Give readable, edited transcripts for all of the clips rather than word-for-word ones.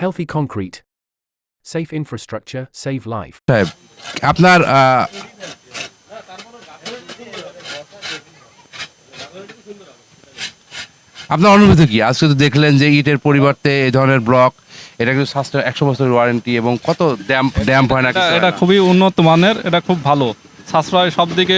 Healthy concrete. Safe infrastructure, save life. সাহেব, আপনার আপনার অনুভূতি কি? আজকে তো দেখলেন যে ইটের পরিবর্তে এই ধরনের ব্লক, এটা কিন্তু সাশ্রয় 100 বছরের ওয়ারেন্টি এবং কত ড্যাম্প হয় না কিছু হয় এটা না। খুবই উন্নত মানের, এটা খুব ভালো, সাশ্রয় সব দিকে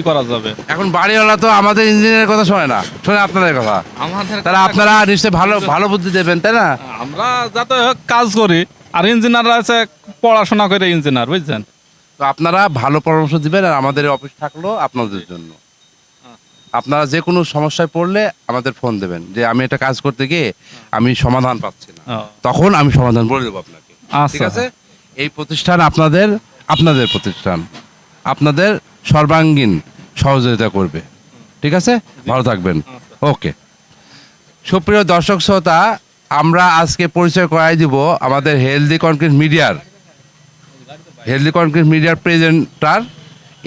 করা যাবে। এখন বাড়িওয়ালা তো আমাদের ইঞ্জিনিয়ারের কথা শোনে না, শোনে আপনাদের কথা। আমাদের তারা আপনারা নিশ্চয়ই ভালো ভালো বুদ্ধি দেবেন, তাই না? আমরা যাতে হোক কাজ করি, আর ইঞ্জিনিয়াররা আছে পড়াশোনা করে ইঞ্জিনিয়ার, বুঝছেন। তো আপনারা ভালো পরামর্শ দিবেন, আর আমাদের অফিস থাকলো আপনাদের জন্য। আপনারা যে কোনো সমস্যায় পড়লে আমাদের ফোন দেবেন যে আমি একটা কাজ করতে গিয়ে আমি সমাধান পাচ্ছি না, তখন আমি সমাধান বলে দেবো আপনাকে। ঠিক আছে? এই প্রতিষ্ঠান আপনাদের প্রতিষ্ঠান, আপনাদের সর্বাঙ্গীন সহযোগিতা করবে। ঠিক আছে, ভালো থাকবেন। ওকে। সুপ্রিয় দর্শক শ্রোতা, আমরা আজকে পরিচয় করাই দিব আমাদের হেলদি কনক্রিট মিডিয়ার প্রেজেন্টার।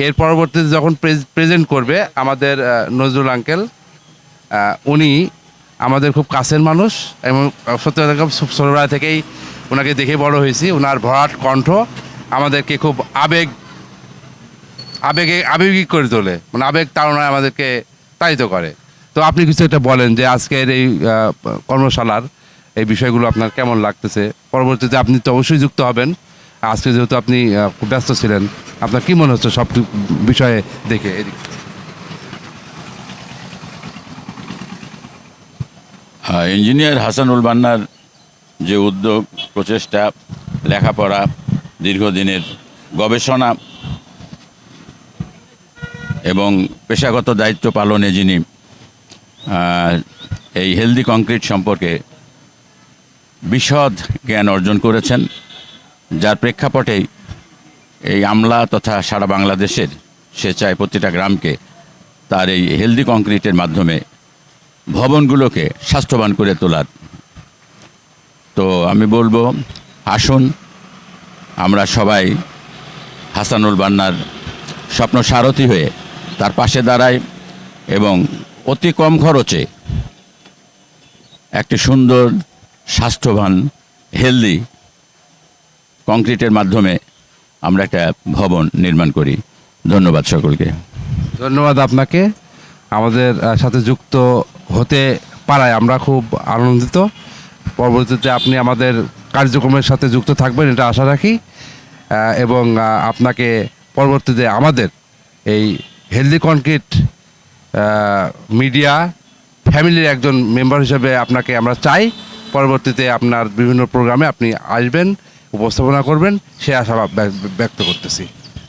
এর পরবর্তীতে যখন প্রেজেন্ট করবে আমাদের নজরুল আঙ্কেল, উনি আমাদের খুব কাছের মানুষ এবং সত্যি কথা ছোটবেলা থেকেই ওনাকে দেখে বড় হয়েছি। ওনার ভরাট কণ্ঠ আমাদেরকে খুব আবেগিক করে তোলে, মানে আবেগ তাড়নায় আমাদেরকে তাড়িত করে। তো আপনি কিছু একটা বলেন যে আজকের এই কর্মশালার এই বিষয়গুলো আপনার কেমন লাগতেছে। পরবর্তীতে আপনি তো অবশ্যই যুক্ত হবেন, আজকে যেহেতু আপনি খুব ব্যস্ত ছিলেন। আপনার কি মনে হচ্ছে সব বিষয়ে দেখে? ইঞ্জিনিয়ার হাসানুল বান্নার যে উদ্যোগ, প্রচেষ্টা, লেখাপড়া, দীর্ঘদিনের গবেষণা এবং পেশাগত দায়িত্ব পালনে যিনি এই হেলদি কংক্রিট সম্পর্কে বিশদ জ্ঞান অর্জন করেছেন, যার প্রেক্ষাপটেই এই আমলা তথা সারা বাংলাদেশের সে চায় প্রতিটা গ্রামকে তার এই হেলদি কংক্রিটের মাধ্যমে ভবনগুলোকে স্বাস্থ্যবান করে তোলার। তো আমি বলবো, আসুন আমরা সবাই হাসানুল বান্নার স্বপ্ন সারথি হয়ে তার পাশে দাঁড়াই এবং অতি কম খরচে একটি সুন্দর, স্বাস্থ্যবান, হেলদি কংক্রিটের মাধ্যমে আমরা একটা ভবন নির্মাণ করি। ধন্যবাদ সকলকে। ধন্যবাদ আপনাকে আমাদের সাথে যুক্ত হতে পারায় আমরা খুব আনন্দিত। পরবর্তীতে আপনি আমাদের কার্যক্রমের সাথে যুক্ত থাকবেন এটা আশা রাখি, এবং আপনাকে পরবর্তীতে আমাদের এই হেলদি কনক্রিট মিডিয়া ফ্যামিলির একজন মেম্বার হিসেবে আপনাকে আমরা চাই। পরবর্তীতে আপনার বিভিন্ন প্রোগ্রামে আপনি আসবেন, উপস্থাপনা করবেন, সে আশা ব্যক্ত করতেছি।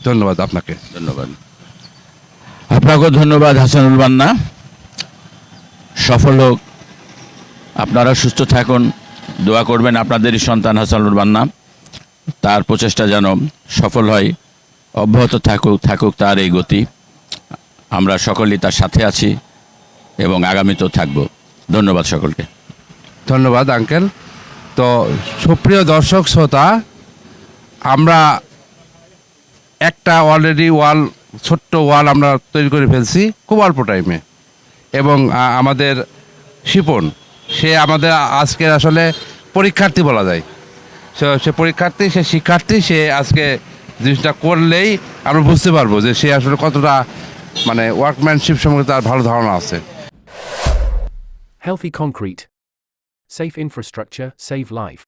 ধন্যবাদ আপনাকে। ধন্যবাদ আপনাকেও। ধন্যবাদ হাসানুল বান্না। সফল হোক, আপনারা সুস্থ থাকুন, দোয়া করবেন আপনাদেরই সন্তান হাসানুল বান্না, তার প্রচেষ্টা যেন সফল হয়, অব্যাহত থাকুক তার এই গতি। আমরা সকলেই তার সাথে আছি এবং আগামীতেও থাকব। ধন্যবাদ সকলকে। ধন্যবাদ আঙ্কেল। তো সুপ্রিয় দর্শক শ্রোতা, আমরা একটা অলরেডি ছোট্ট ওয়াল আমরা তৈরি করে ফেলছি খুব অল্প টাইমে, এবং আমাদের শিপন, সে আমাদের আজকের আসলে পরীক্ষার্থী বলা যায়। সে পরীক্ষার্থী, সে শিক্ষার্থী, সে আজকে জিনিসটা করলেই আমরা বুঝতে পারবো যে সে আসলে কতটা মানে ওয়ার্কম্যানশিপ সম্পর্কে তার ভালো ধারণা আছে। Healthy concrete. Safe infrastructure, save life.